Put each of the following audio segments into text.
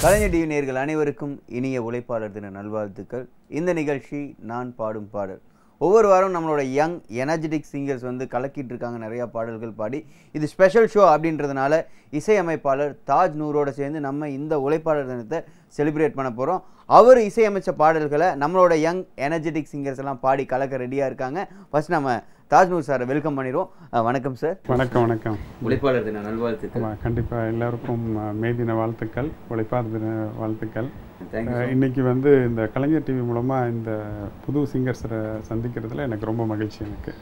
கலைஞர் TV நேயர்கள் அனைவருக்கும் இனிய உழைப்பாளர் தின நல்வாழ்த்துக்கள். இந்த நிகழ்ச்சி நான் பாடும் பாடல். ஒவ்வொரு வாரம் நம்மளோட யங் எனர்ஜெட்டிக் சிங்கர்ஸ் வந்து கலக்கிட்டு இருக்காங்க நிறையா பாடல்கள் பாடி. இது ஸ்பெஷல் ஷோ அப்படின்றதுனால இசையமைப்பாளர் தாஜ் நூரோடு சேர்ந்து நம்ம இந்த உழைப்பாளர் தினத்தை செலிப்ரேட் பண்ண போகிறோம். அவர் இசையமைச்ச பாடல்களை நம்மளோட யங் எனர்ஜெட்டிக் சிங்கர்ஸ் எல்லாம் பாடி கலக்க ரெடியாக இருக்காங்க. ஃபர்ஸ்ட் நம்ம தாஜ் நூர் சாரை வெல்கம் பண்ணிடுவோம். வணக்கம் சார். வணக்கம். வணக்கம். உழைப்பாளர் தின நல்வாழ்த்துக்கள். கண்டிப்பாக எல்லாருக்கும் மே தின வாழ்த்துக்கள், உழைப்பாளர் தின வாழ்த்துக்கள். இன்னைக்கு வந்து இந்த கலைஞர் டிவி மூலமாக இந்த புது சிங்கர்ஸை சந்திக்கிறதுல எனக்கு ரொம்ப மகிழ்ச்சி. எனக்கு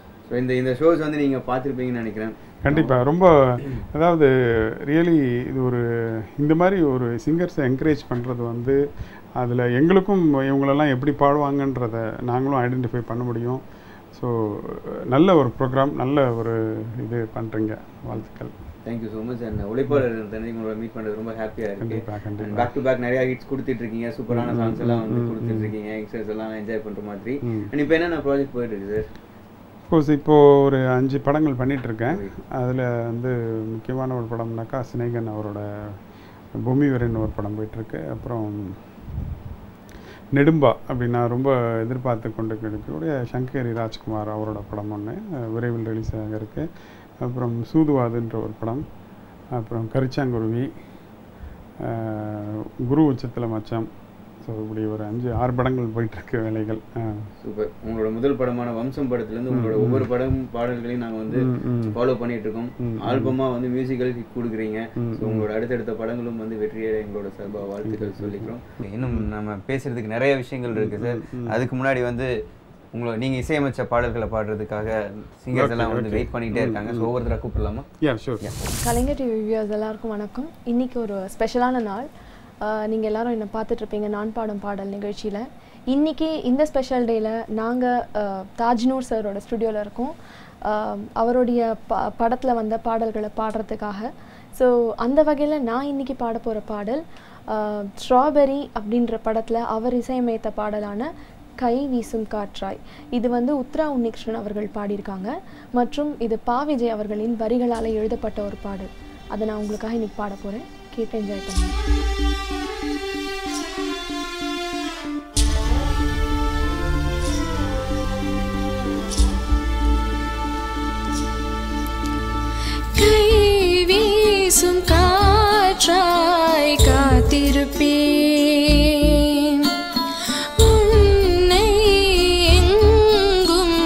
இந்த ஷோஸ் வந்து நீங்கள் பார்த்துருப்பீங்கன்னு நினைக்கிறேன். கண்டிப்பாக ரொம்ப, அதாவது ரியலி இது ஒரு இந்த மாதிரி ஒரு சிங்கர்ஸை என்கரேஜ் பண்ணுறது வந்து அதில் எங்களுக்கும் இவங்களெல்லாம் எப்படி பாடுவாங்கன்றதை நாங்களும் ஐடென்டிஃபை பண்ண முடியும். ஸோ நல்ல ஒரு ப்ரோக்ராம், நல்ல ஒரு இது பண்ணுறீங்க. வாழ்த்துக்கள். Thank you so much. அண்ட் உழைப்பாளர் உங்களோட மீட் பண்ணுறது ரொம்ப ஹாப்பியாக இருக்குது. பேக் டு பேக் நிறையா ஹிட்ஸ் கொடுத்துட்ருக்கீங்க, சூப்பரான சாங்ஸ் எல்லாம் வந்து கொடுத்துட்ருக்கீங்க, யங்ஸ்டர்ஸ் எல்லாம் என்ஜாய் பண்ணுற மாதிரி. அண்ட் இப்போ என்னென்ன ப்ராஜெக்ட் போயிட்டுருக்கு சார்? சப்போஸ் இப்போது ஒரு 5 படங்கள் பண்ணிகிட்ருக்கேன். அதில் வந்து முக்கியமான ஒரு படம்னாக்கா சினேகன் அவரோட பூமி வரேன்னு ஒரு படம் போயிட்டுருக்கு. அப்புறம் நெடும்பா அப்படின்னா ரொம்ப எதிர்பார்த்து கொண்டு இருக்கக்கூடிய சங்கரி ராஜ்குமார் அவரோட படம் ஒன்று விரைவில் ரிலீஸ் ஆக இருக்குது. அப்புறம் சூதுவாதுன்ற ஒரு படம், அப்புறம் கரிச்சாங்குருவி, குரு உச்சத்தில் மச்சம். ஸோ இப்படி ஒரு 5-6 படங்கள் போயிட்டுருக்கு வேலைகள். சூப்பர். உங்களோட முதல் படமான வம்சம் படத்துலேருந்து உங்களோட ஒவ்வொரு பாடல்களையும் நாங்கள் வந்து ஃபாலோ பண்ணிட்டு இருக்கோம். ஆல்பமாக வந்து மியூசிக்கல் கொடுக்குறீங்க. ஸோ உங்களோட அடுத்தடுத்த படங்களும் வந்து வெற்றியை எங்களோட சார்பாக வாழ்த்துக்கள் சொல்லிக்கிறோம். இன்னும் நம்ம பேசுறதுக்கு நிறைய விஷயங்கள் இருக்குது சார். அதுக்கு முன்னாடி வந்து நீங்கள் இசையமைச்ச பாடல்களை பாடுறதுக்காக சிங்கர்ஸ் எல்லாம் வந்து வெயிட் பண்ணிகிட்டே இருக்காங்க. ஸோ ஒவ்வொருத்தராக கூப்பிடலாமா? கலைஞர் டிவி வியூவர்ஸ் எல்லாருக்கும் வணக்கம். இன்றைக்கி ஒரு ஸ்பெஷலான நாள். நீங்கள் எல்லோரும் என்னை பார்த்துட்ருப்பீங்க நான் பாடும் பாடல் நிகழ்ச்சியில். இன்றைக்கி இந்த ஸ்பெஷல் டேயில் நாங்கள் தாஜ்நூர் சாரோட ஸ்டுடியோவில் இருக்கோம். அவருடைய படத்தில் வந்த பாடல்களை பாடுறதுக்காக. ஸோ அந்த வகையில் நான் இன்றைக்கி பாட போகிற பாடல் ஸ்ட்ராபெரி அப்படின்ற படத்தில் அவர் இசையமைத்த பாடலான கை வீசும் காற்றாய். இது வந்து உத்ரா உன்னிகிருஷ்ணன் அவர்கள் பாடியிருக்காங்க மற்றும் இது பா விஜய் அவர்களின் வரிகளால் எழுதப்பட்ட ஒரு பாடல். அதை நான் உங்களுக்காக இன்றைக்கி பாட போகிறேன். கேட்டு என்ஜாய் பண்ணுங்க. கை வீசும் காற்றாய் காத்திருப்பேன், உன்னை எங்கும்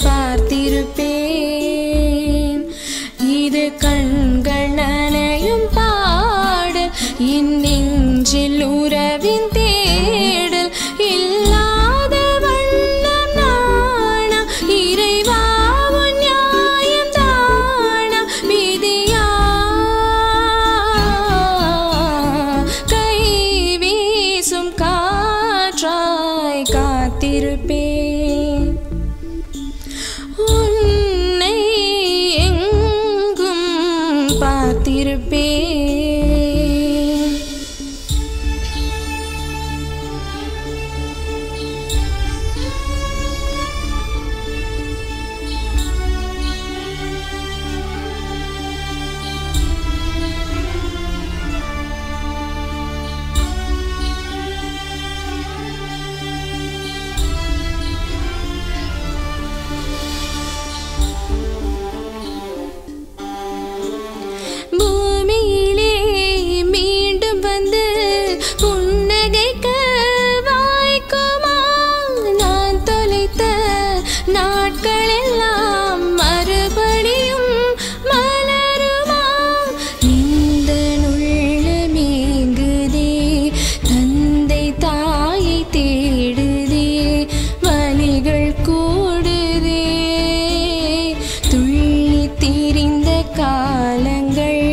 பார்த்திருப்பேன். இது கண்கள் நனையும் பாடல், என் நெஞ்சில் உறவின் தேடல். இல்லாத வண்ணம் நாணா, இறைவா உன் நியாயம் தானா, விதியா. கை வீசும் காற்றாய் காத்திருப்பேன், உன்னை எங்கும் பார்த்திருப்பேன். பூமியிலே மீண்டும் வந்து புன்னகைக்க வாய்க்குமா? நான் தொலைத்த நாட்களெல்லாம் மறுபடியும் மலருமா? இந்த உள்ளமேங்குதே, தந்தை தாயை தேடுதே, வலிகள் கூடுதே. துள்ளி திரிந்த காலங்கள்,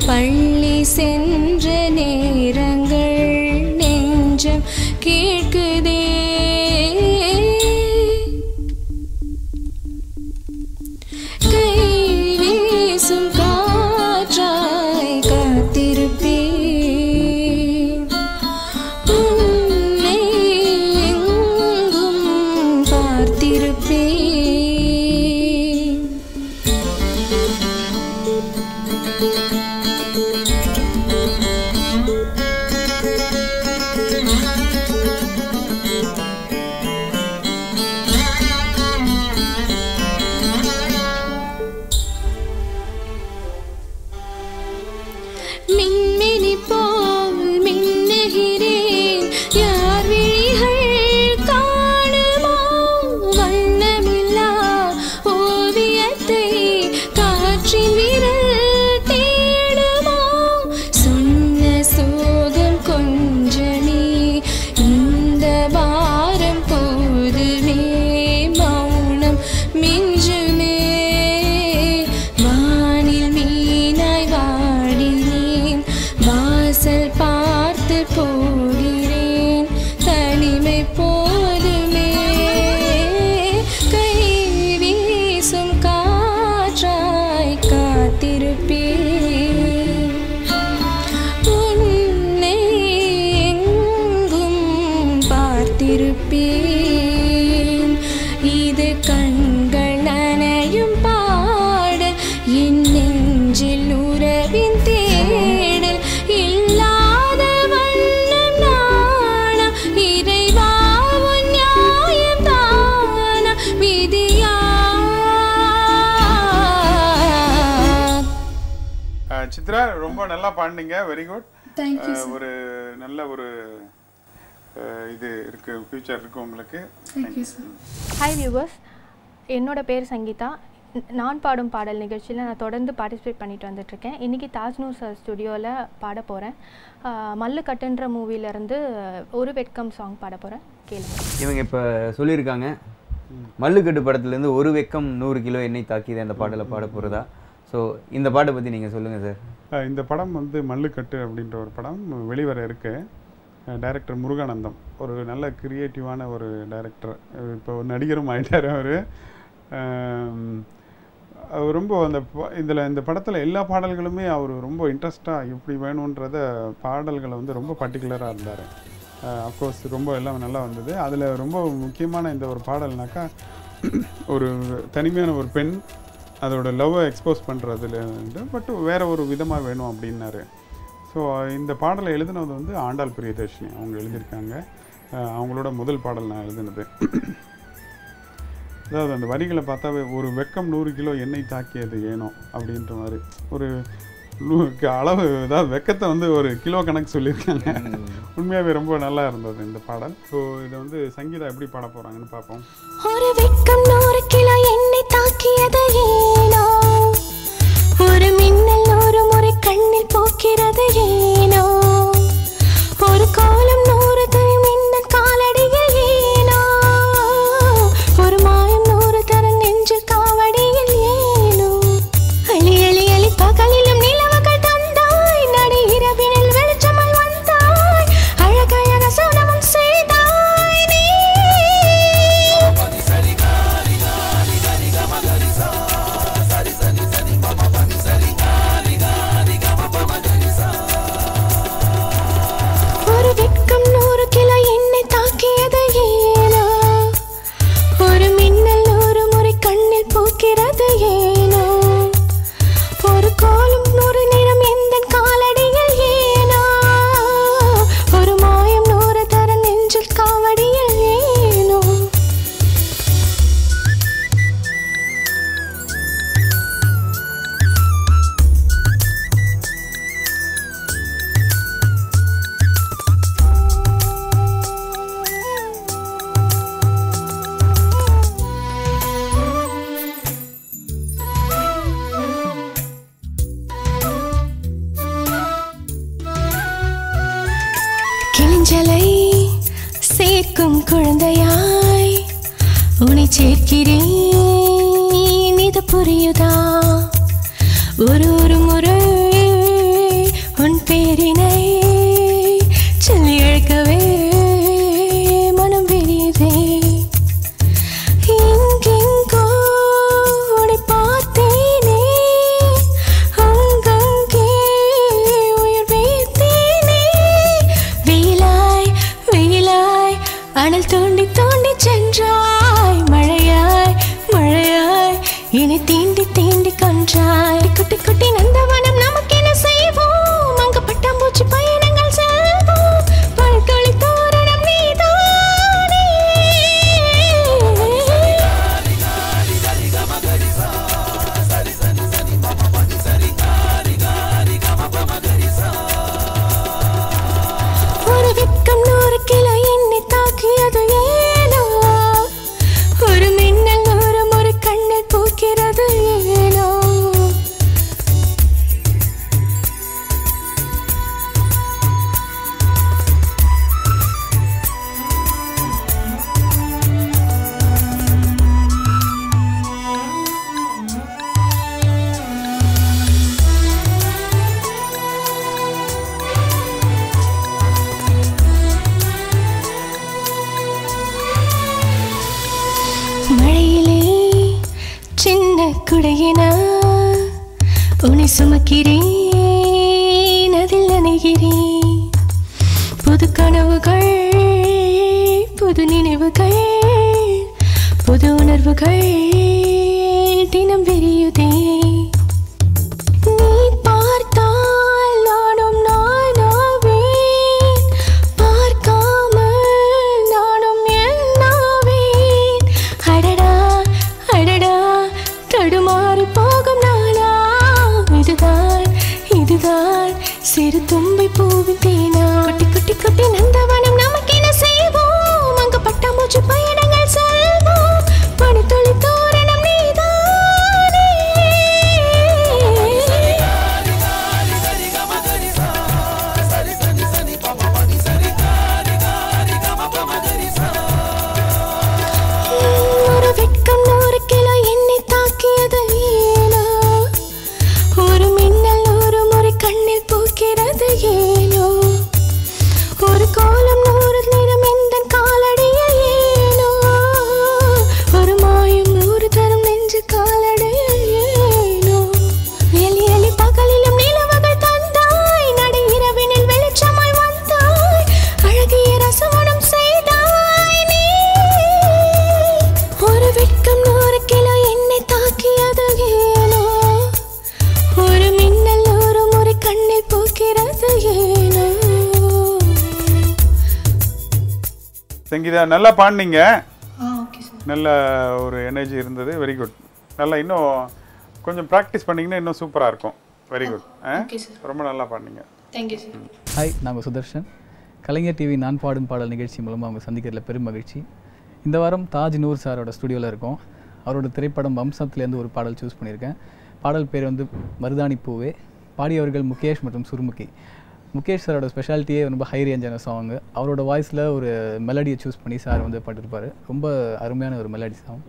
பள்ளி சென்ற நேரங்கள், நெஞ்சம் கேட்குதே. கை வீசும் காற்றாய் காத்திருப்பேன், உன்னை எங்கும் பார்த்திருப்பேன். சித்ரா ரொம்ப நல்லா பாடுனீங்க, வெரி குட். தேங்க்யூ. ஒரு நல்ல ஒரு இது இருக்கு, ஃபியூச்சர் இருக்கு உங்களுக்கு. Thank you sir. ஹாய் வியூவர்ஸ், என்னோட பேர் சங்கீதா. நான் பாடும் பாடல் நிகழ்ச்சியில் நான் தொடர்ந்து பார்ட்டிசிபேட் பண்ணிட்டு வந்துட்டுருக்கேன். இன்றைக்கி தாஜ்நூர் சார் ஸ்டுடியோவில் பாட போகிறேன். மல்லுக்கட்டுன்ற மூவிலேருந்து ஒரு வெட்கம் சாங் பாட போகிறேன், கேளுங்க. இவங்க இப்போ சொல்லியிருக்காங்க மல்லுக்கட்டு படத்துலேருந்து ஒரு வெக்கம் 100 கிலோ எண்ணெய் தாக்கியது அந்த பாடலை பாட போகிறதா. ஸோ இந்த பாட்டை பற்றி நீங்கள் சொல்லுங்கள் சார். இந்த படம் வந்து மல்லுக்கட்டு அப்படின்ற ஒரு படம் வெளிவர இருக்கு. டைரக்டர் முருகானந்தம் ஒரு நல்ல கிரியேட்டிவான ஒரு டைரக்டர். இப்போ நடிகரும் ஆகிட்டார் அவர். ரொம்ப அந்த இந்த படத்தில் எல்லா பாடல்களுமே அவர் ரொம்ப இன்ட்ரெஸ்டாக எப்படி வேணுன்றத பாடல்களை வந்து ரொம்ப பர்டிகுலராக இருந்தார். அஃப்கோர்ஸ் ரொம்ப எல்லாம் நல்லா வந்தது. அதில் ரொம்ப முக்கியமான இந்த ஒரு பாடல்னாக்கா ஒரு தனிமையான ஒரு பெண் அதோட லவ்வை எக்ஸ்போஸ் பண்ணுறதுல பட் வேறு ஒரு விதமாக வேணும் அப்படின்னாரு. ஸோ இந்த பாடலை எழுதினது வந்து ஆண்டாள் பிரியதர்ஷினி அவங்க எழுதியிருக்காங்க. அவங்களோட முதல் பாடல் நான் எழுதினது. அதாவது அந்த வரிகளை பார்த்தாவே ஒரு வெக்கம் 100 கிலோ எண்ணெய் தாக்கியது ஏனோ அப்படின்ற மாதிரி ஒரு அளவு, அதாவது வெக்கத்தை வந்து ஒரு கிலோ கணக்கு சொல்லியிருக்காங்க. உண்மையாகவே ரொம்ப நல்லா இருந்தது இந்த பாடல். ஸோ இதை வந்து சங்கீதா எப்படி பாட போகிறாங்கன்னு பார்ப்போம். ஒரு வெக்கம் 100 கிலோ எண்ணெய் தாக்கியது ஏனோ, ஒரு மின்னல் 100 முறை கண்ணில் போக்கிறது ஏனோ, ஒரு காலம் 100 தனி மின்னல் காலடியில் ஏனோ, ஒரு மாயம் 100 தர நெஞ்சில் காவடியில் ஏனோ, அழி அழி அழி பகலிலும் நிலவுகள் தந்தாய், நடு இரவினில் வெளிச்சமாய் வந்தாய், அழகழக சோனமும் செய்தாய் நீ. ஒரு வெட்கம் 100 கிலோ எண்ணெய் தாக்கியது ஏனோ, ஒரு மின்னல் 100 முறை கண்ணில் போக்கிறது ஏனோ, ஒரு கோலம் 100 நிறம் எந்தன் காலடியில் ஏனோ, ஒரு மாயம் 100 தர நெஞ்சில் காவடியில் ஏனோ. கிளிஞ்சலை சேர்க்கும் குழந்தையாய் உன்னை சேர்க்கிறேன், இது புரியுதா? ஒரு முறை உன் பேரினை சொல்லி அழைக்கவே மனம் விரியுதே. எங்கெங்கோ உன்னை பார்த்தேனே, அங்கங்கே உயிர் வைத்தேனே, வெயிலாய் வெயிலாய் அனல் தோண்டி தோண்டி சென்றாய், மழையாய் மழையாய் என்னை தீண்டி தீண்டி கொன்றாய். குட்டி குட்டி நந்தவனம் நமக்கென செய்வோம், அங்க பட்டாம்பூச்சி பயணங்கள் செல்வோம், பல்கொழி தோரணம் நீதானே. ஒரு வெட்கம் 100 கிலோ எண்ணெய் தாக்கியது ஏனோ, ஒரு மின்னல் 100 முறை கண்ணில் போக்கிறது ஏனோ. மழையிலே சின்ன குடையின உன்னை சுமக்கிறேன், அதில் நனைகிறேன், புது கனவுகள் புது நினைவுகள் புது உணர்வுகள் தினம் விரியுதே. நீ பார்த்தால் நானும் நானாவேன், பார்க்காமல் நானும் என்னாவேன். அடடா அடடா தடுமாறி போகும் நானா, இதுதான் நீதான் சிறு தும்பை பூவின் தேனா குட்டி குட்டி குட்டி நந்தவனம் நமக்கு என்ன செய்வோம் அங்கு பட்டாம்பூச்சி பயணங்கள் செல்வோம் பனித்துளி தோரணம் நீதானே ஒரு வெட்கம் 100 கிலோ என்னை தாக்கியது ஏனோ ஒரு மின்னல் 100 முறை கண்ணில் பூக்கிறது ஏனோ ஒரு கோலம் 100 நிறம் எந்த காலடியில் ஏனோ ஒரு மாயம் 100 தரம் நெஞ்சு காலடியில் ஏனோ எலி எலி பகலிலும் நிலவுகள் தந்தாய் நடு இரவினில் வெளிச்சமாய் வந்தாய் அழகிய ரசமணம் செய்தாய் நீ ஒரு வெட்கம் 100 கிலோ என்னை தாக்கியது ஏனோ ஒரு மின்னல் 100 முறை கண்ணில் பூக்கிறது ஏனோ சங்கீதா நல்லா பாடினீங்க. நல்ல ஒரு எனர்ஜி இருந்தது. Very good. நல்லா இன்னும் கொஞ்சம் ப்ராக்டிஸ் பண்ணிங்கன்னா இன்னும் சூப்பராக இருக்கும். Very good. ரொம்ப நல்லா பாடினீங்க. Thank you sir. ஹாய், நாங்கள் சுதர்ஷன். கலைஞர் டிவி நான் பாடும் பாடல் நிகழ்ச்சி மூலமாக அவங்க சந்திக்கிறதுல பெரும் மகிழ்ச்சி. இந்த வாரம் தாஜ் நூர் சாரோட ஸ்டுடியோவில் இருக்கோம். அவரோட திரைப்படம் வம்சத்துலேருந்து ஒரு பாடல் சூஸ் பண்ணியிருக்கேன். பாடல் பேர் வந்து மருதாணி பூவே. பாடியவர்கள் முகேஷ் மற்றும் சுருமுகி. முகேஷ் சாரோட ஸ்பெஷாலிட்டியே ரொம்ப ஹை ரேஞ்சான சாங். அவரோட வாய்ஸில் ஒரு மெலடியை சூஸ் பண்ணி சார் வந்து பாடிருப்பார். ரொம்ப அருமையான ஒரு மெலடி சாங்.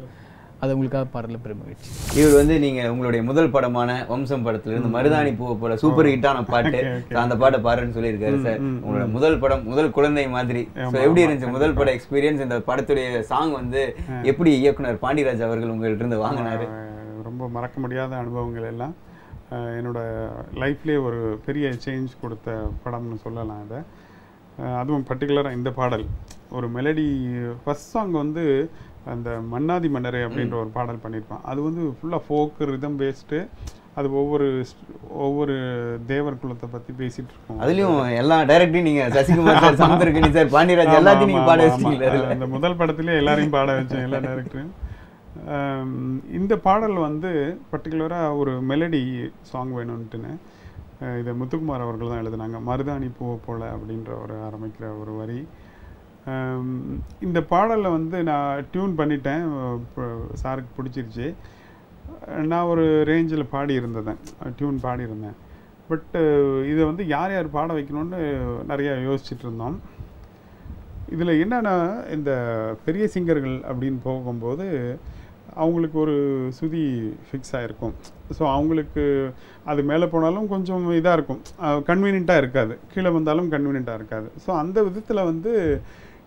அது உங்களுக்காக பாடல பெரும் மகிழ்ச்சி. இவர் வந்து நீங்கள் உங்களுடைய முதல் படமான வம்சம் படத்துலேருந்து மருதாணி பூவை போல சூப்பர் ஹிட்டான பாட்டு, அந்த பாட்டை பாருன்னு சொல்லியிருக்காரு சார். உங்களோட முதல் படம், முதல் குழந்தை மாதிரி. ஸோ எப்படி இருந்துச்சு முதல் பட எக்ஸ்பீரியன்ஸ்? இந்த படத்துடைய சாங் வந்து எப்படி இயக்குனர் பாண்டியராஜ் அவர்கள் உங்கள்கிட்ட இருந்து வாங்கினாரு? ரொம்ப மறக்க முடியாத அனுபவங்கள் எல்லாம் என்னோட லைஃப்லேயே ஒரு பெரிய சேஞ்ச் கொடுத்த படம்னு சொல்லலாம் அதை. அதுவும் பர்டிகுலராக இந்த பாடல் ஒரு மெலடி. ஃபஸ்ட் சாங் வந்து அந்த மன்னாதி மன்னரே அப்படின்ற ஒரு பாடல் பண்ணியிருப்பான். அது வந்து ஃபுல்லாக ஃபோக்கு ரிதம் பேஸ்டு. அது ஒவ்வொரு தேவர் குலத்தை பற்றி பேசிகிட்டு இருக்கோம். அதுலேயும் எல்லா டைரக்டையும் நீங்கள் சசிகுமார் சார், சமுத்திரக்கனி சார், பாண்டியராஜ் எல்லாத்தையும் நீங்கள் பாட வச்சிருக்கீங்க. அந்த முதல் படத்துலேயே எல்லாரையும் பாட வச்சேன், எல்லா டைரக்டரையும். இந்த பாடல் வந்து பர்டிகுலராக ஒரு மெலடி சாங் வேணும்ன்ட்டுன்னு இதை முத்துக்குமார் அவர்கள் தான் எழுதினாங்க. மருதாணி பூவை போல அப்படின்ற ஒரு ஆரம்பிக்கிற ஒரு வரி. இந்த பாடலில் வந்து நான் டியூன் பண்ணிட்டேன். சாருக்கு பிடிச்சிருச்சு. நான் ஒரு ரேஞ்சில் பாடியிருந்தேன், டியூன் பாடியிருந்தேன். பட்டு இதை வந்து யார் யார் பாட வைக்கணும்னு நிறையா யோசிச்சுட்டு இருந்தோம். இதில் என்னென்னா இந்த பெரிய சிங்கர்கள் அப்படின்னு போகும்போது அவங்களுக்கு ஒரு சுதி ஃபிக்ஸ் ஆகிருக்கும். ஸோ அவங்களுக்கு அது மேலே போனாலும் கொஞ்சம் இதாக இருக்கும், கன்வீனியண்ட்டாக இருக்காது. கீழே வந்தாலும் கன்வீனியண்ட்டாக இருக்காது. ஸோ அந்த விதத்தில் வந்து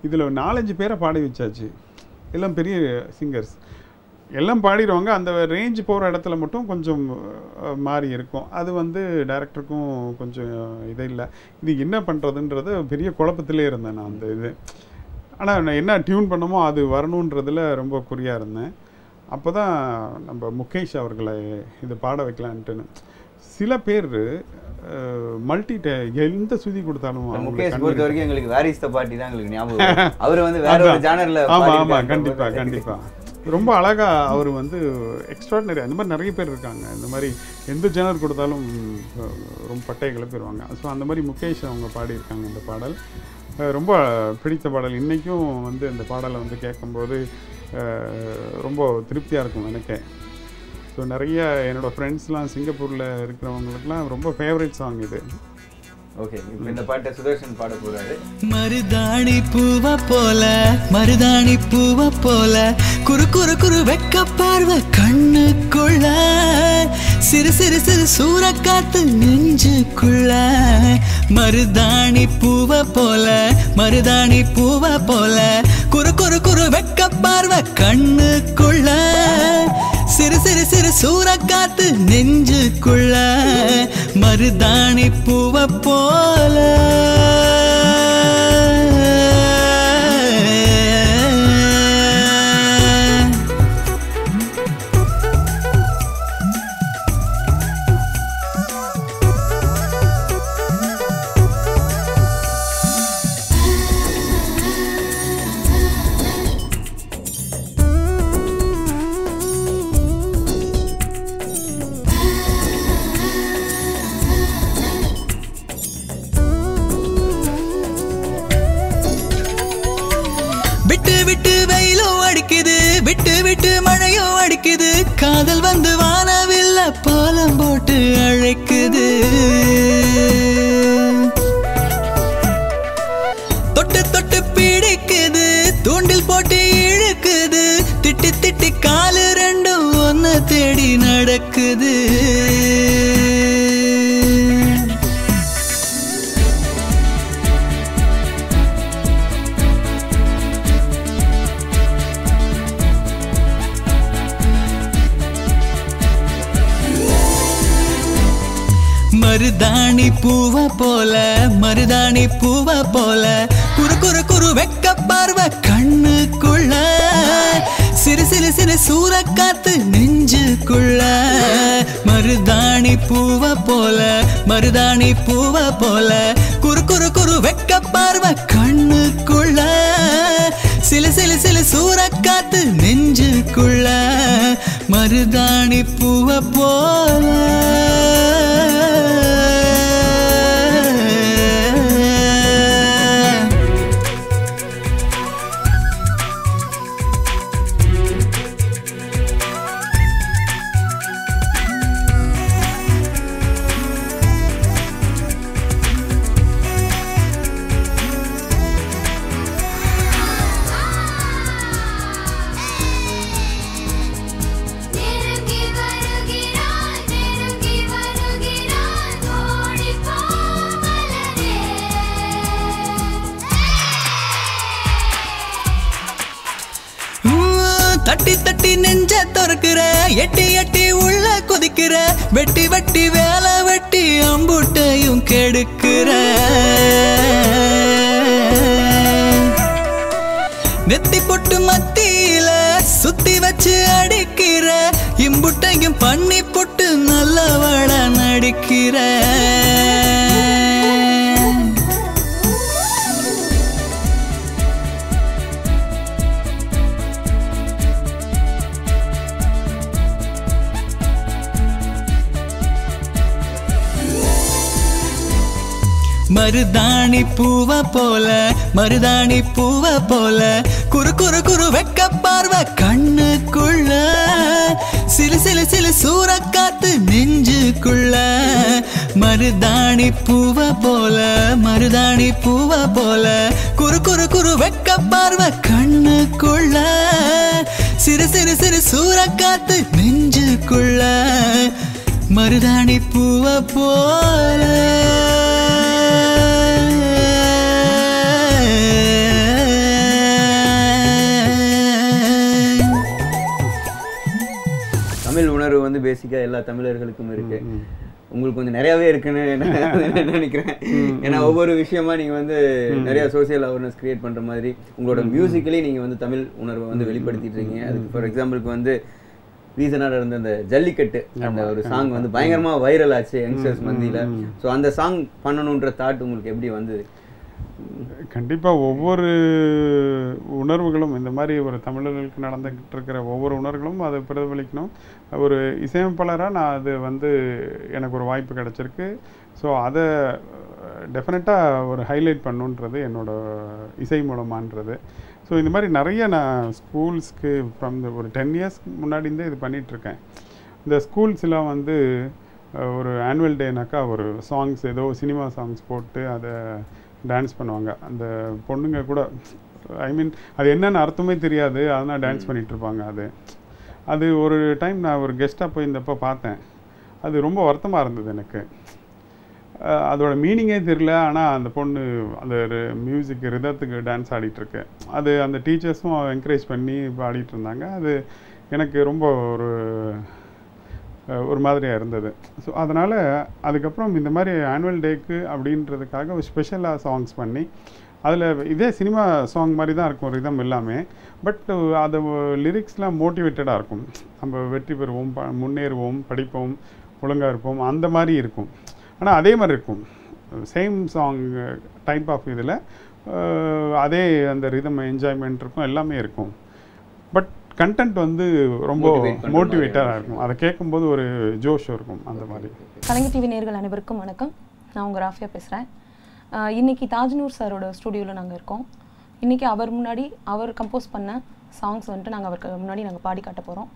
இதில் 4-5 பேரை பாடி வச்சாச்சு. எல்லாம் பெரிய சிங்கர்ஸ், எல்லாம் பாடிடுவாங்க. அந்த ரேஞ்ச் போகிற இடத்துல மட்டும் கொஞ்சம் மாறி இருக்கும். அது வந்து டைரக்டருக்கும் கொஞ்சம் இது இல்லை, இது என்ன பண்ணுறதுன்றது பெரிய குழப்பத்திலே இருந்தேன் நான். அந்த இது ஆனால் நான் என்ன டியூன் பண்ணமோ அது வரணுன்றதில் ரொம்ப குறியாக இருந்தேன். அப்போ தான் நம்ம முகேஷ் அவர்களை இது பாட வைக்கலான்ட்டுன்னு. சில பேர் எந்த சுதி கொடுத்தாலும் முகேஷ் பொறுத்த வரைக்கும் எங்களுக்கு வேரிஸ் த பார்ட்டி தான் எங்களுக்கு ஞாபகம். அவர் வந்து வேற ஒரு ஜானர்ல. ஆமாம், கண்டிப்பாக ரொம்ப அழகாக அவர் வந்து எக்ஸ்ட்ராடினரி. அந்த மாதிரி நிறைய பேர் இருக்காங்க. இந்த மாதிரி எந்த ஜானர் கொடுத்தாலும் ரொம்ப பட்டையை கிளப்பிடுவாங்க. ஸோ அந்த மாதிரி முகேஷ் அவங்க பாடியிருக்காங்க இந்த பாடல். ரொம்ப பிடித்த பாடல். இன்றைக்கும் வந்து இந்த பாடலை வந்து கேட்கும்போது ரொம்ப திருப்தியாக இருக்கும் எனக்கு. ஸோ நிறைய என்னோடய ஃப்ரெண்ட்ஸ்லாம் சிங்கப்பூரில் இருக்கிறவங்களுக்குலாம் ரொம்ப ஃபேவரட் சாங் இது. ஓகே, இப்போ இந்த பாட்டை சுதர்ஷன் பாட போறாரு. மருதாணி பூவ போல, மருதாணி பூவ போல, குறு குறு குறு வெக்க பார்வை கண்ணுக்குள்ள, சிறு சிறு சிறு சூறக்காத்து நெஞ்சுக்குள்ள. மருதாணி பூவ போல, மருதாணி பூவ போல, குறு குறு குறு வெக்க பார்வை கண்ணுக்குள்ள, சிறு சிறு சிறு சூறக்காத்து நெஞ்சுக்குள்ள. மருதாணி பூவ போல. அடிக்குது காதல் வந்து வானவில்ல பாலம் போட்டு அழைக்குது தொட்டு தொட்டு பிடிக்குது தூண்டில் போட்டு இழுக்குது திட்டி திட்டி காலு ரெண்டும் ஒன்னு தேடி நடக்குது மருதாணி பூவ போல மருதாணி பூவ போல குறு குறு குறு வெக்க பார்வை கண்ணுக்குள்ள சிறு சிறு சிறு சூறக்காத்து நெஞ்சுக்குள்ள மருதாணி பூவ போல மருதாணி பூவ போல குறு குறு குறு வெக்க பார்வை கண்ணுக்குள்ள சிலு சிலு சிலு சூறக்காத்து நெஞ்சுக்குள்ள மருதாணி பூவ போல தட்டி தட்டி நெஞ்ச தொறக்குற எட்டி எட்டி உள்ள கொதிக்கிற வெட்டி வெட்டி வேலை வெட்டி அம்புட்டையும் கெடுக்கிற நெத்தி பொட்டு மத்தியில சுத்தி வச்சு அடிக்கிற இம்புட்டையும் பண்ணி பொட்டு நல்லவள நடிக்கிற மருதாணி பூவ போல மருதாணி பூவ போல குறு குறு குறு வெக்க பார்வை கண்ணுக்குள்ள சிலு சிலு சிலு சூறக்காத்து நெஞ்சுக்குள்ள மருதாணி பூவ போல மருதாணி பூவ போல குறு குறு குறு வெக்க பார்வை கண்ணுக்குள்ள சிறு சிறு சிறு சூறக்காத்து நெஞ்சுக்குள்ள மருதாணி பூவ போல தமிழ் உணர்வு வந்து பேசிக்கா எல்லா தமிழர்களுக்கும் இருக்கு. உங்களுக்கு கொஞ்சம் நிறையவே இருக்குன்னு நினைக்கிறேன். ஏன்னா ஒவ்வொரு விஷயமா நீங்க வந்து நிறைய சோசியல் அவேர்னஸ் கிரியேட் பண்ற மாதிரி உங்களோட மியூசிக்கலி நீங்க வந்து தமிழ் உணர்வை வந்து வெளிப்படுத்திட்டு இருக்கீங்க. அதுக்கு ஃபார் எக்ஸாம்பிளுக்கு வந்து ரீசனாக நடந்த அந்த ஜல்லிக்கட்டு அந்த ஒரு சாங் வந்து பயங்கரமா வைரல் ஆச்சு யங்ஸ்டர்ஸ் மத்தியில. ஸோ அந்த சாங் பண்ணணுன்ற தாட் உங்களுக்கு எப்படி வந்தது? கண்டிப்பாக ஒவ்வொரு உணர்வுகளும் இந்த மாதிரி ஒரு தமிழர்களுக்கு நடந்துக்கிட்டு இருக்கிற ஒவ்வொரு உணர்வுகளும் அதை பிரதிபலிக்கணும். ஒரு இசையமைப்பாளராக நான் அது வந்து எனக்கு ஒரு வாய்ப்பு கிடச்சிருக்கு. ஸோ அதை டெஃபினட்டாக ஒரு ஹைலைட் பண்ணுன்றது என்னோடய இசை மூலமான்றது. ஸோ இந்த மாதிரி நிறைய நான் ஸ்கூல்ஸ்க்கு ஃப்ரம் ஒரு 10 years முன்னாடிந்தே இது பண்ணிகிட்ருக்கேன். இந்த ஸ்கூல்ஸ்லாம் வந்து ஒரு ஆனுவல் டேனாக்கா ஒரு சாங்ஸ் ஏதோ சினிமா சாங்ஸ் போட்டு அதை டான்ஸ் பண்ணுவாங்க. அந்த பொண்ணுங்க கூட ஐ மீன் அது என்னென்னு அர்த்தமே தெரியாது, அதனால் டான்ஸ் பண்ணிகிட்ருப்பாங்க. அது ஒரு டைம் நான் ஒரு கெஸ்ட்டாக போய் இந்தப்போ பார்த்தேன். அது ரொம்ப வருத்தமாக இருந்தது எனக்கு. அதோட மீனிங்கே தெரியல, ஆனால் அந்த பொண்ணு அந்த மியூசிக் ரிதத்துக்கு டான்ஸ் ஆடிட்டுருக்கு. அது அந்த டீச்சர்ஸும் என்கரேஜ் பண்ணி ஆடிட்டு இருந்தாங்க. அது எனக்கு ரொம்ப ஒரு மாதிரியாக இருந்தது. ஸோ அதனால் அதுக்கப்புறம் இந்த மாதிரி ஆனுவல் டேக்கு அப்படின்றதுக்காக ஒரு ஸ்பெஷலாக சாங்ஸ் பண்ணி அதில் இதே சினிமா சாங் மாதிரி தான் இருக்கும் ரிதம் எல்லாமே. பட் அது லிரிக்ஸ்லாம் மோட்டிவேட்டடாக இருக்கும். நம்ம வெற்றி பெறுவோம், முன்னேறுவோம், படிப்போம், ஒழுங்காக இருப்போம், அந்த மாதிரி இருக்கும். ஆனால் அதே மாதிரி இருக்கும் சேம் சாங் டைப் ஆஃப் இதில் அதே அந்த ரிதம் என்ஜாய்மெண்ட் இருக்கும், எல்லாமே இருக்கும். பட் கண்டென்ட் வந்து ரொம்ப மோட்டிவேட்டடாக இருக்கும். அதை கேட்கும்போது ஒரு ஜோஷ் இருக்கும். அந்த மாதிரி கலைஞர் டிவி நேயர்கள் அனைவருக்கும் வணக்கம். நான் உங்கள் ராஃபியா பேசுகிறேன். இன்றைக்கி தாஜ்நூர் சாரோட ஸ்டூடியோவில் நாங்கள் இருக்கோம். இன்றைக்கி அவர் முன்னாடி அவர் கம்போஸ் பண்ண சாங்ஸ் வந்துட்டு நாங்கள் அவருக்கு முன்னாடி நாங்கள் பாடி காட்ட போகிறோம்.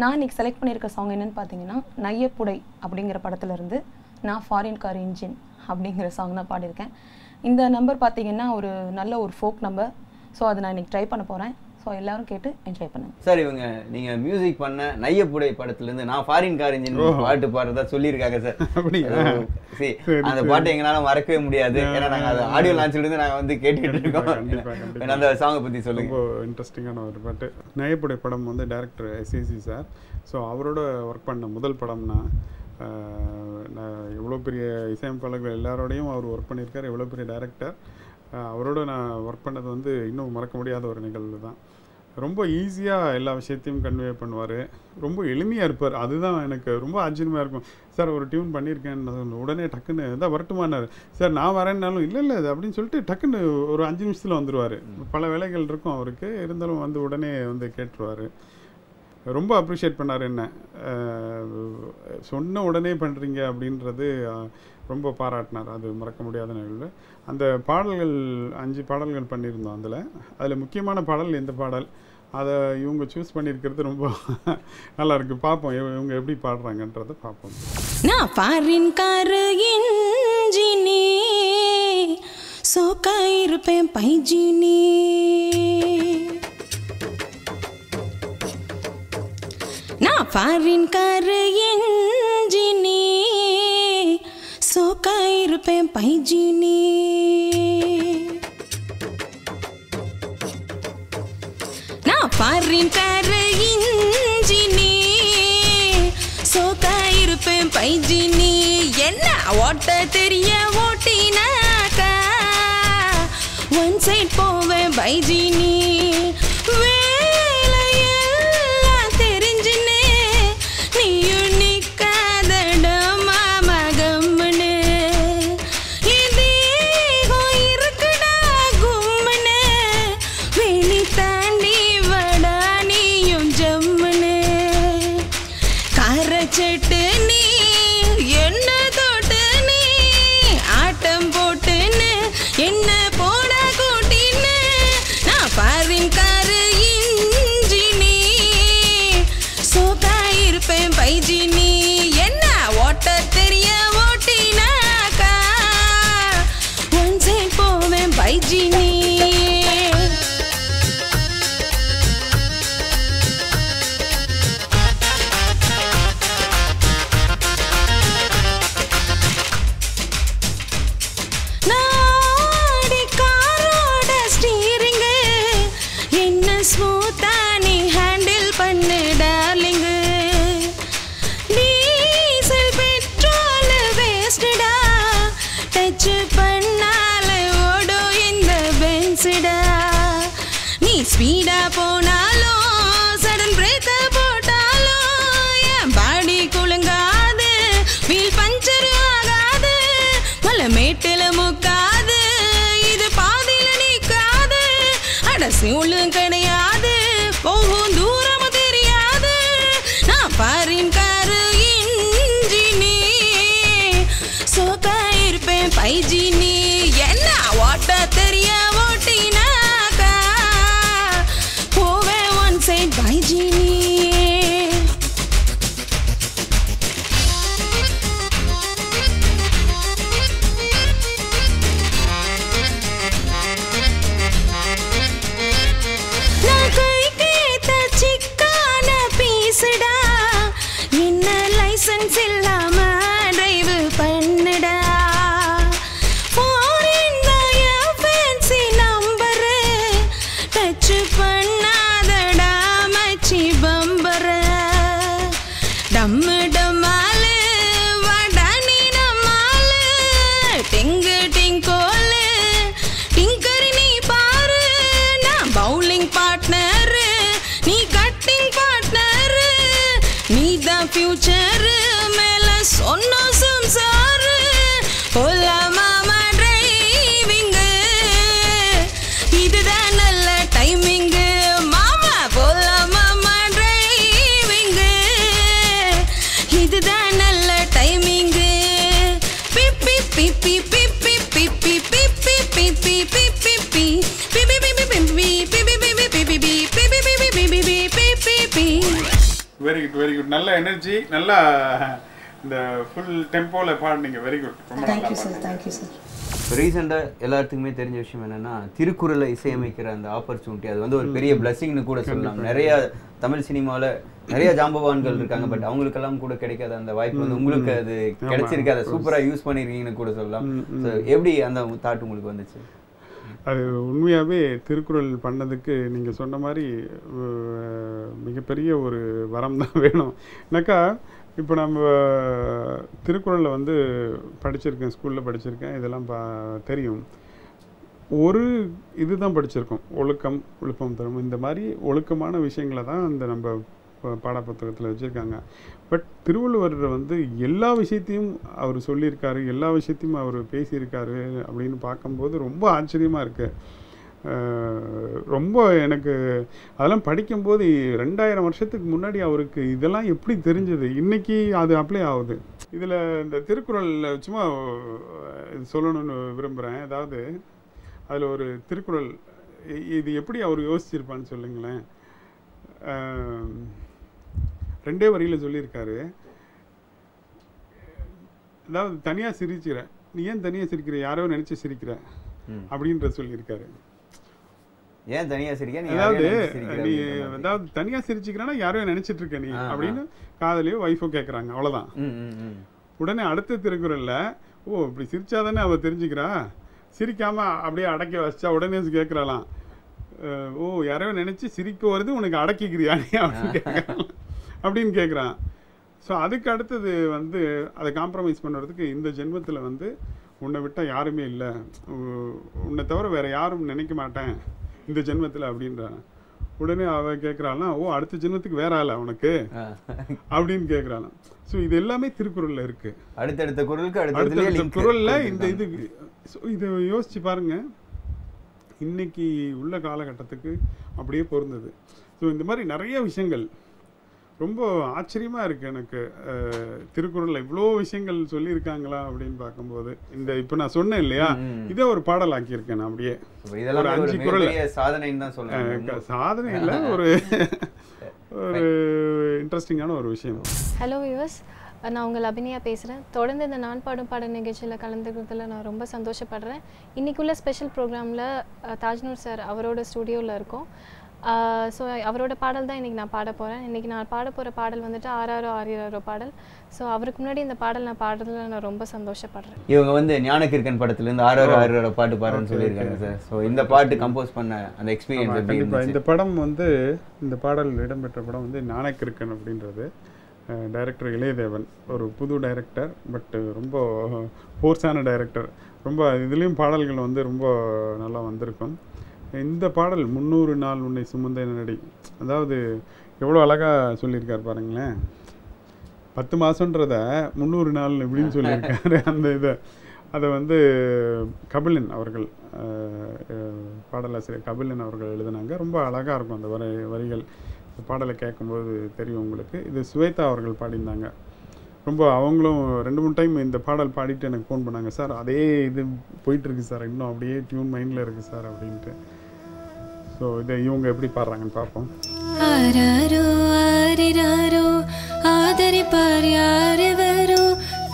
நான் இன்னைக்கு செலக்ட் பண்ணியிருக்க சாங் என்னன்னு பார்த்தீங்கன்னா நையப்புடை அப்படிங்கிற படத்துலேருந்து நான் ஃபாரின் கார் இன்ஜின் அப்படிங்கிற சாங் தான் பாடியிருக்கேன். இந்த நம்பர் பார்த்தீங்கன்னா ஒரு நல்ல ஒரு ஃபோக் நம்பர். ஸோ அதை நான் இன்னைக்கு ட்ரை பண்ண போகிறேன். ஸோ எல்லாரும் கேட்டு என்ஜாய் பண்ணுங்க. சார், இவங்க நீங்க மியூசிக் பண்ண நையப்புடை படத்துலேருந்து நான் ஃபாரின் கார் இன்ஜின் பாட்டு பாடுறதா சொல்லியிருக்காங்க சார். சரி, அந்த பாட்டு எங்களால மறக்கவே முடியாது. ஏன்னா நாங்கள் அது ஆடியோ லான்ச்சிலிருந்து நாங்கள் வந்து கேட்டுக்கிட்டு இருக்கோம். அந்த சாங்கை பற்றி சொல்லுங்க. ரொம்ப இன்ட்ரெஸ்டிங்கான ஒரு பாட்டு. நையப்புடை படம் வந்து டைரக்டர் எஸ்ஏசி சார். ஸோ அவரோட ஒர்க் பண்ண முதல் படம்னா நான் எவ்வளோ பெரிய இசையமைப்பாளர்கள் எல்லாரோடையும் அவர் ஒர்க் பண்ணியிருக்கார். எவ்வளோ பெரிய டைரக்டர். அவரோட நான் ஒர்க் பண்ணது வந்து இன்னும் மறக்க முடியாத ஒரு நிகழ்வு தான். ரொம்ப ஈஸியாக எல்லா விஷயத்தையும் கன்வே பண்ணுவார். ரொம்ப எளிமையாக இருப்பார். அதுதான் எனக்கு ரொம்ப ஆச்சரியமாக இருக்கும். சார் ஒரு டியூன் பண்ணியிருக்கேன்னு உடனே டக்குன்னு தான் வரட்டுமானார். சார் நான் வரேன்னாலும் இல்லை அது அப்படின்னு சொல்லிட்டு டக்குன்னு ஒரு 5 நிமிஷத்தில் வந்துடுவார். பல வேலைகள் இருக்கும் அவருக்கு, இருந்தாலும் வந்து உடனே வந்து கேட்டுருவார். ரொம்ப அப்ரிஷியேட் பண்ணார் என்ன. சொன்ன உடனே பண்ணுறீங்க அப்படின்றது ரொம்ப பாராட்டினார். அது மறக்க முடியாத நிகழ்வு. அந்த பாடல்கள் 5 பாடல்கள் பண்ணியிருந்தோம். அதில் முக்கியமான பாடல் எந்த பாடல் அதை இவங்க சூஸ் பண்ணியிருக்கிறது ரொம்ப நல்லா இருக்குது. பார்ப்போம் இவங்க எப்படி பாடுறாங்கன்றதை பார்ப்போம். நான் ஃபாரின் கார் இன்ஜினே சோக்கா இருப்பேன் பைஜினே. நான் ஃபாரின் கார் இன்ஜினே சோக்கா இருப்பேன் பைஜினே. நான் ஃபாரின் கார் இன்ஜினே சோக்கா இருப்பேன் பைஜினி. என்ன ஓட்ட தெரிய ஓட்டினாக்கா ஒன் சைட் போவேன் பைஜினி. வேலையெல்லாம் தெரிஞ்சுனே நீயும் நிக்காதடா மாமா கம்முன்னு. இதேகம் இருக்குடா கும்முன்னு வெளி தாண்டி வடா நீயும் ஜம்முன்னு. காரச்சட்டு நீ என்ன தோட்டு நீ ஆட்டம் போட்டுன்னு என்ன போட கூட்டின்னு. நான் ஃபாரின் கார் இன்ஜினி சோக்கா இருப்பேன் பைஜினி. என்ன ஓட்ட தெரிய ஓட்டினாக்கா ஒன் சைட் போவேன் பைஜினி. நாடி காரோட ஸ்டீரிங்கு என்ன ஸ்மூத்தா நீ ஹேண்டில் பண்ணு டார்லிங்கு. டீசல் பெட்ரோல் வேஸ்டுடா டச் பண்ணால ஓடும் இந்த பென்ஸுடா. நீ ஸ்பீடா போனாலும் சடன் பிரேக்க போட்டாலும் என் பாடி குலுங்காது, வீல் பஞ்சர் ஆகாது, மலை மேட்டில முக்காது, இது பாதியில நிக்காது. அட சிவுளும் கிடையாது, போகும் தூரமும் தெரியாது. நான் ஃபாரின் கார் இன்ஜினி சோக்கா இருப்பேன் பைஜினி. என்ன ஓட்ட தெரிய ஓட்டினாக்கா போவேன் ஒன் சைட் பைஜினி. நான் கை கேட்ட சிக்கான பீசுடா என்ன லைசன்ஸ் இல்லாம டிரைவ் பண்ணுடா. ஃபாரின் ஃபேன்சி நம்பரு டச் பண்ணாதடா மச்சி பம்பரு. டம்மு டம்மாலு வாடா நீ நம்மாலு டிங்கு டிங்கோலு டிங்கரி நீ பாரு. நான் பவுலிங் பார்ட்னரு நீ கட்டிங் பார்ட்னரு. நீ தான் ஃபியூச்சரு மேல குட். நல்ல எனர்ஜி, நல்லா இந்த ஃபுல் டெம்போவில் பாடுனீங்க. Very good. ரொம்ப நல்லா பாடுனீங்க. Thank you sir. ரீசெண்டாக எல்லாத்துக்குமே தெரிஞ்ச விஷயம் என்னன்னா, திருக்குறளை இசையமைக்கிற அந்த ஆப்பர்ச்சுனிட்டி அது வந்து ஒரு பெரிய பிளஸிங்னு கூட சொல்லலாம். நிறைய தமிழ் சினிமாவில் நிறைய ஜாம்பவான்கள் இருக்காங்க, பட் அவங்களுக்கெல்லாம் கூட கிடைக்காத அந்த வாய்ப்பு வந்து உங்களுக்கு அது கிடைச்சிருக்கு. அதை சூப்பராக யூஸ் பண்ணியிருக்கீங்கன்னு கூட சொல்லலாம். ஸோ எப்படி அந்த தாட் உங்களுக்கு வந்துச்சு? அது உண்மையாகவே திருக்குறள் பண்ணதுக்கு நீங்கள் சொன்ன மாதிரி மிகப்பெரிய ஒரு வரம் தான் வேணும். எனக்கா இப்போ நம்ம திருக்குறளில் வந்து படிச்சிருக்கேன், ஸ்கூலில் படிச்சிருக்கேன், இதெல்லாம் தெரியும். ஒரு இதுதான் படிச்சிருக்கோம், ஒழுக்கம் விழுப்பம் தரும். இந்த மாதிரி ஒழுக்கமான விஷயங்களை தான் இந்த நம்ம பாடப்புத்தகத்தில் வச்சுருக்காங்க. பட் திருவள்ளுவர் வந்து எல்லா விஷயத்தையும் அவர் சொல்லியிருக்காரு, எல்லா விஷயத்தையும் அவர் பேசியிருக்காரு அப்படின்னு பார்க்கும்போது ரொம்ப ஆச்சரியமாக இருக்குது. ரொம்ப எனக்கு அதெல்லாம் படிக்கும்போது 2000 வருஷத்துக்கு முன்னாடி அவருக்கு இதெல்லாம் எப்படி தெரிஞ்சது, இன்றைக்கி அது அப்ளை ஆகுது. இதில் இந்த திருக்குறள் சும்மா இது சொல்லணும்னு விரும்புகிறேன். அதாவது அதில் ஒரு திருக்குறள் இது எப்படி அவர் யோசிச்சிருப்பான்னு சொல்லுங்களேன். 2 வரியில் சொல்லியிருக்காரு. அதாவது தனியாக சிரிக்கிற, நீ ஏன் தனியாக சிரிக்கிற, யாரோ நினச்சி சிரிக்கிற அப்படின்ற சொல்லியிருக்காரு. ஏன் தனியாக சிரிக்க, நீ அதாவது தனியாக சிரிச்சுக்கிறான்னா யாரோ நினச்சிட்டு இருக்க நீ அப்படின்னு காதலியோ ஒய்ஃபோ கேட்குறாங்க, அவ்வளோதான். உடனே அடுத்த திருக்குறளில் ஓ இப்படி சிரிச்சாதானே அவள் தெரிஞ்சுக்கிறா, சிரிக்காமல் அப்படியே அடக்கி வச்சா உடனே கேட்குறாளாம், ஓ யாரையோ நினச்சி சிரிக்க வருது உனக்கு அடக்கிக்கிறியா நீ அப்படின்னு கேட்குறான். ஸோ அதுக்கு அடுத்தது வந்து அதை காம்ப்ரமைஸ் பண்ணுறதுக்கு இந்த ஜென்மத்தில் வந்து உன்னை விட்டால் யாருமே இல்லை, உன்னை தவிர வேறு யாரும் நினைக்க மாட்டேன் இந்த ஜென்மத்தில் அப்படின்றான். உடனே அவன் கேட்குறாள்னா ஓ அடுத்த ஜென்மத்துக்கு வேற ஆளா உனக்கு அப்படின்னு கேட்குறாளாம். ஸோ இது எல்லாமே திருக்குறளில் இருக்குது. அடுத்தடுத்த குறளுக்கு அடுத்த குறளில் இந்த இது இதை யோசிச்சு பாருங்க, இன்னைக்கு உள்ள காலகட்டத்துக்கு அப்படியே பொருந்தது. ஸோ இந்த மாதிரி நிறைய விஷயங்கள் ரொம்ப ஆச்சரியமாக இருக்குது எனக்கு. திருக்குறளில் இவ்வளோ விஷயங்கள் சொல்லியிருக்காங்களா அப்படின்னு பார்க்கும்போது இந்த இப்போ நான் சொன்னேன் இல்லையா, இதே ஒரு பாடல் ஆக்கியிருக்கேன் நான். அப்படியே ஒரு 5 குறள் சாதனைன்னு தான் சொல்லுவேன். சாதனை இல்லை, ஒரு இன்ட்ரெஸ்டிங்கான ஒரு விஷயம். ஹலோ வியூவர்ஸ், நான் உங்கள் அபிநயா பேசுகிறேன். தொடர்ந்து இந்த நான் பாடும் பாடல் நிகழ்ச்சியில் கலந்துக்கிறதுல நான் ரொம்ப சந்தோஷப்படுறேன். இன்றைக்குள்ள ஸ்பெஷல் ப்ரோக்ராமில் தாஜ்நூர் சார் அவரோட ஸ்டூடியோவில் இருக்கோம். ஸோ அவரோட பாடல் தான் இன்றைக்கி நான் பாட போகிறேன். இன்றைக்கி நான் பாட போகிற பாடல் வந்துட்டு ஆராரோ ஆரிராரோ பாடல். ஸோ அவருக்கு முன்னாடி இந்த பாடல் நான் பாடுறதுல நான் ரொம்ப சந்தோஷப்படுறேன். இவங்க வந்து ஞானக்கிருக்கன் படத்துலேருந்து ஆராரோ ஆரிராரோ பாட்டு பாடுறேன்னு சொல்லியிருக்காங்க சார். ஸோ இந்த பாட்டு கம்போஸ் பண்ண அந்த எக்ஸ்பீரியன்ஸ் எப்படி இருந்துச்சு? இந்த படம் வந்து இந்த பாடல் இடம்பெற்ற படம் வந்து ஞானக்கிருக்கன் அப்படின்றது டைரக்டர் இளையதேவன், ஒரு புது டைரக்டர், பட் ரொம்ப ஃபோர்ஸான டைரக்டர். ரொம்ப இதுலேயும் பாடல்கள் வந்து ரொம்ப நல்லா வந்திருக்கும். இந்த பாடல் 300 நாள் உன்னை சுமந்த நடி, அதாவது எவ்வளோ அழகாக சொல்லியிருக்கார் பாருங்களேன். 10 மாதன்றத 300 நாள் எப்படின்னு சொல்லியிருக்காரு. அந்த இதை அதை வந்து கபிலன் அவர்கள், பாடலாசிரியர் கபிலன் அவர்கள் எழுதினாங்க. ரொம்ப அழகாக இருக்கும் அந்த வரிகள். பாடலை கேட்கும்போது தெரியும் உங்களுக்கு. இது சுவேதா அவர்கள் பாடியிருந்தாங்க. ரொம்ப அவங்களும் 2-3 டைம் இந்த பாடல் பாடிட்டு எனக்கு ஃபோன் பண்ணாங்க, சார் அதே இது போயிட்டுருக்கு சார், இன்னும் அப்படியே டியூன் மைண்டில் இருக்குது சார் அப்படின்ட்டு. ஸோ இதை இவங்க எப்படி பாடுறாங்கன்னு பார்ப்போம். ஆராரோ ஆரிராரோ ஆதரிப்பார் யாரெவரோ,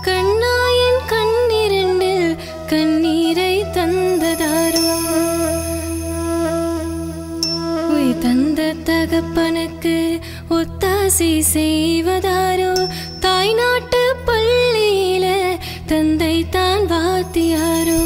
கண்ணாயின் கண்ணிரண்டில் கண்ணீரை தந்ததாரோ, உய் தந்த தகப்பனுக்கு ஒத்தாசை செய்வதாரோ, தாய் நாட்டு பள்ளியில தந்தை தான் வாத்தியாரோ,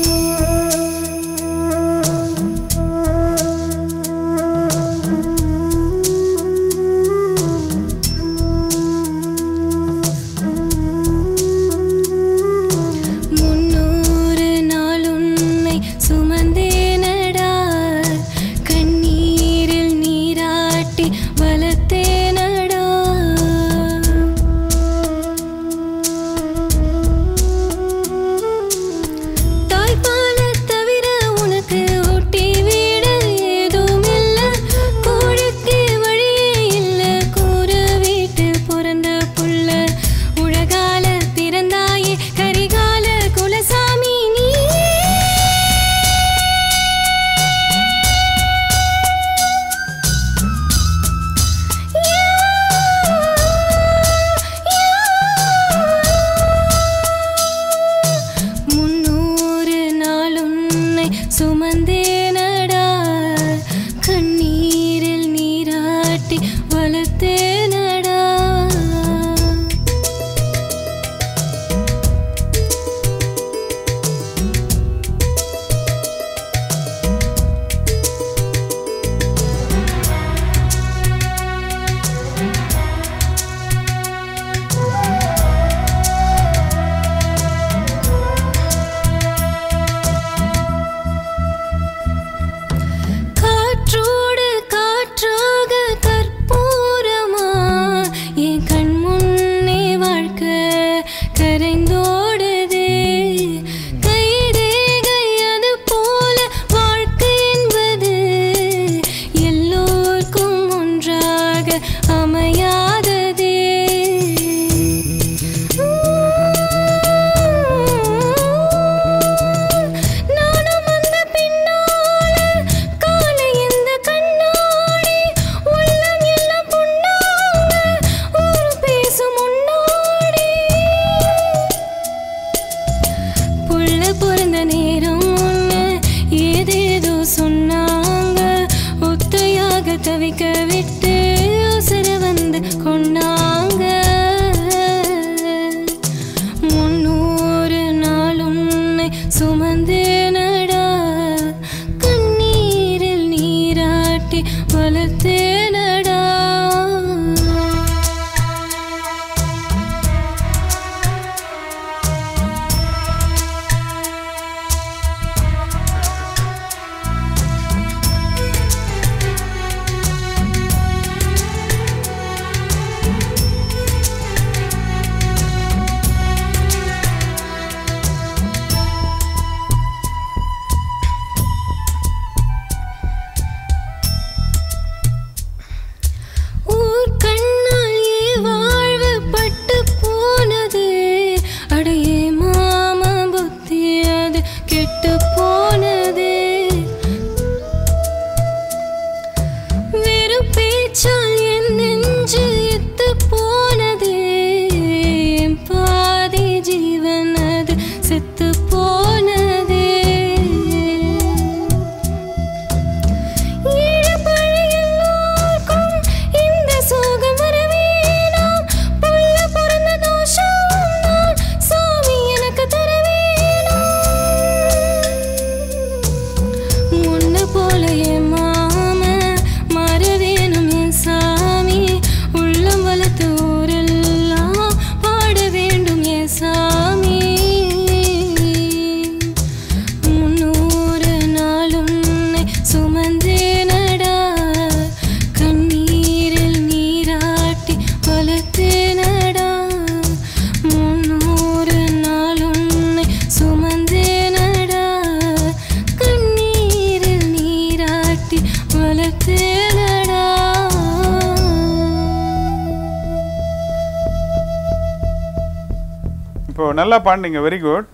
இப்போ நல்லா பாடுனீங்க, வெரி குட்.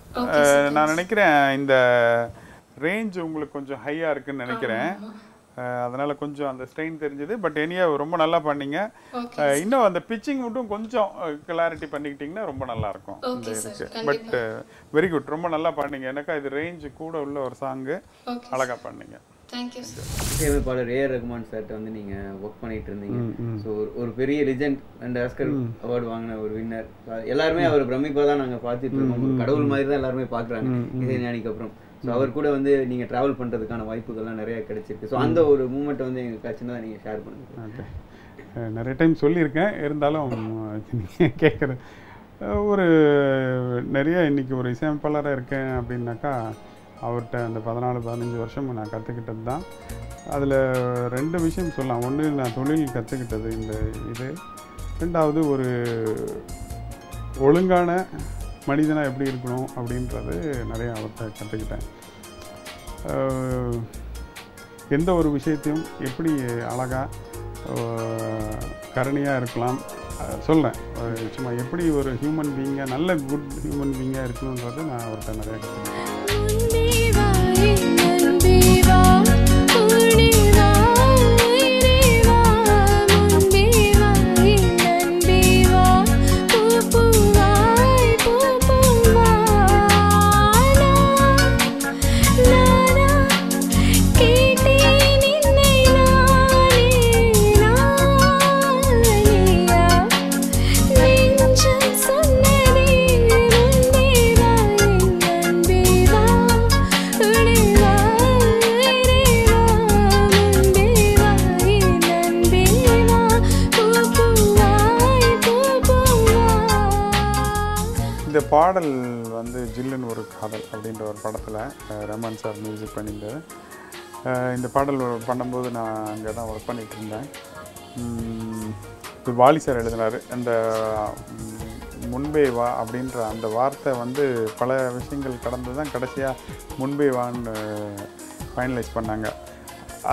நான் நினைக்கிறேன் இந்த ரேஞ்ச் உங்களுக்கு கொஞ்சம் ஹையாக இருக்குன்னு நினைக்கிறேன். அதனால் கொஞ்சம் அந்த ஸ்ட்ரெயின் தெரிஞ்சது. பட் எனியா ரொம்ப நல்லா பண்ணீங்க. இன்னும் அந்த பிச்சிங் மட்டும் கொஞ்சம் கிளாரிட்டி பண்ணிக்கிட்டிங்கன்னா ரொம்ப நல்லாயிருக்கும் இந்த இதுக்கு. பட் வெரி குட், ரொம்ப நல்லா பண்ணீங்க. எனக்கா இது ரேஞ்சு கூட உள்ள ஒரு சாங்கு, அழகாக பண்ணீங்க. இசையமைப்பாளர் ஏ.ஆர். ரகுமான் சார்ட்ட வந்து நீங்க ஒர்க் பண்ணிட்டு இருந்தீங்க. ஸோ ஒரு பெரிய லிஜெண்ட் அண்ட் ஆஸ்கர் அவார்டு வாங்கின ஒரு வின்னர். எல்லாருமே அவர் பிரமிப்பா தான் நாங்க பார்த்துட்டு இருக்கோம். கடவுள் மாதிரி தான் எல்லாருமே பாக்குறாங்க இசை ஞானிக்கு அப்புறம். ஸோ அவர் கூட வந்து நீங்க டிராவல் பண்றதுக்கான வாய்ப்புகள்லாம் நிறைய கிடைச்சிருக்கு. ஸோ அந்த ஒரு மூமெண்ட் வந்து எங்களுக்கு சின்னதாக நீங்க ஷேர் பண்ணுங்க. நிறைய டைம் சொல்லியிருக்கேன், இருந்தாலும் கேட்குறேன். ஒரு நிறைய இன்னைக்கு ஒரு இசையமைப்பாளராக இருக்கேன் அப்படின்னாக்கா அவர்கிட்ட அந்த 14-15 வருஷம் நான் கற்றுக்கிட்டது தான். அதில் 2 விஷயம் சொல்லலாம். ஒன்று, நான் தொழில் கற்றுக்கிட்டது இந்த இது. 2வது, ஒரு ஒழுங்கான மனிதனாக எப்படி இருக்கணும் அப்படின்றது நிறைய அவர்கிட்ட கற்றுக்கிட்டேன். எந்த ஒரு விஷயத்தையும் எப்படி அழகாக கருணையாக இருக்கலாம் சொல்கிறேன். சும்மா எப்படி ஒரு ஹியூமன் பீயிங்காக, நல்ல குட் ஹியூமன் பீயிங்காக இருக்கணுன்றது நான் அவர்கிட்ட நிறைய கற்றுக்கிட்டேன். இந்த பாடல் வந்து ஜில்லுன்னு ஒரு காதல் அப்படின்ற ஒரு படத்தில் ரஹ்மான் சார் மியூசிக் பண்ணியிருந்தார். இந்த பாடல் பண்ணும்போது நான் அங்கே தான் ஒர்க் பண்ணிகிட்டு இருந்தேன். இது வாலி சார் எழுதினார். அந்த முன்பே வா அப்படின்ற அந்த வார்த்தை வந்து பல விஷயங்கள் கடந்து தான் கடைசியாக முன்பே வான்னு ஃபைனலைஸ் பண்ணாங்க.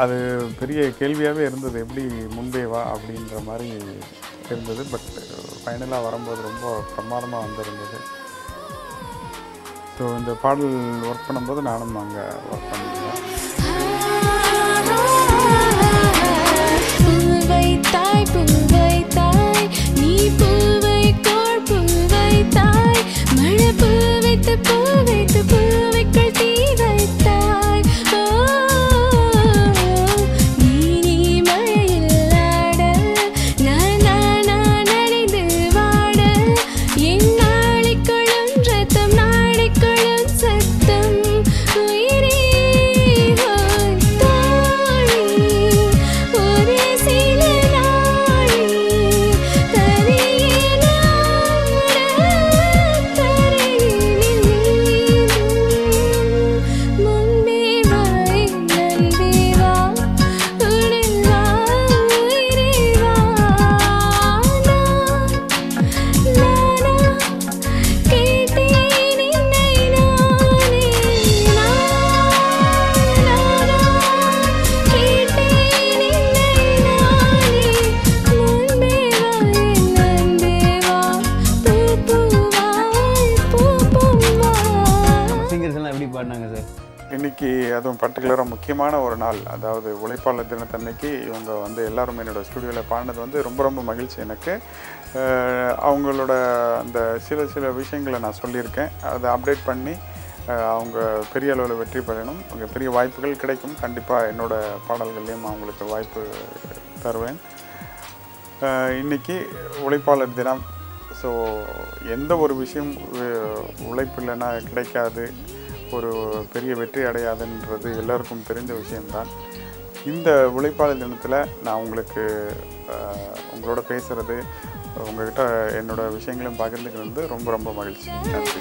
அது பெரிய கேள்வியாகவே இருந்தது, எப்படி முன்பே வா அப்படின்ற மாதிரி இருந்தது. பட் ஃபைனலாக வரும்போது ரொம்ப பிரமாதமாக வந்திருந்தது. ஸோ இந்த பாடல் ஒர்க் பண்ணும்போது நானும் அங்கே ஒர்க் பண்ணியிருந்தேன். இன்றைக்கி அதுவும் பர்டிகுலராக முக்கியமான ஒரு நாள், அதாவது உழைப்பாளர் தினத்தன்னைக்கு இவங்க வந்து எல்லோரும் என்னோடய ஸ்டுடியோவில் பாடினது வந்து ரொம்ப ரொம்ப மகிழ்ச்சி எனக்கு. அவங்களோட அந்த சில விஷயங்களை நான் சொல்லியிருக்கேன், அதை அப்டேட் பண்ணி அவங்க பெரிய அளவில் வெற்றி பெறணும். அவங்க பெரிய வாய்ப்புகள் கிடைக்கும். கண்டிப்பாக என்னோடய பாடல்கள்லேயும் அவங்களுக்கு வாய்ப்பு தருவேன். இன்றைக்கி உழைப்பாளர் தினம். ஸோ எந்த ஒரு விஷயம் உழைப்பு இல்லைன்னா கிடைக்காது, ஒரு பெரிய வெற்றி அடையாதுன்றது எல்லாருக்கும் தெரிஞ்ச விஷயம்தான். இந்த உழைப்பாளர் தினத்தில் நான் உங்களுக்கு உங்களோட பேசுகிறது, உங்கள்கிட்ட என்னோடய விஷயங்களும் பகிர்ந்துக்கிறது வந்து ரொம்ப ரொம்ப மகிழ்ச்சி. நன்றி.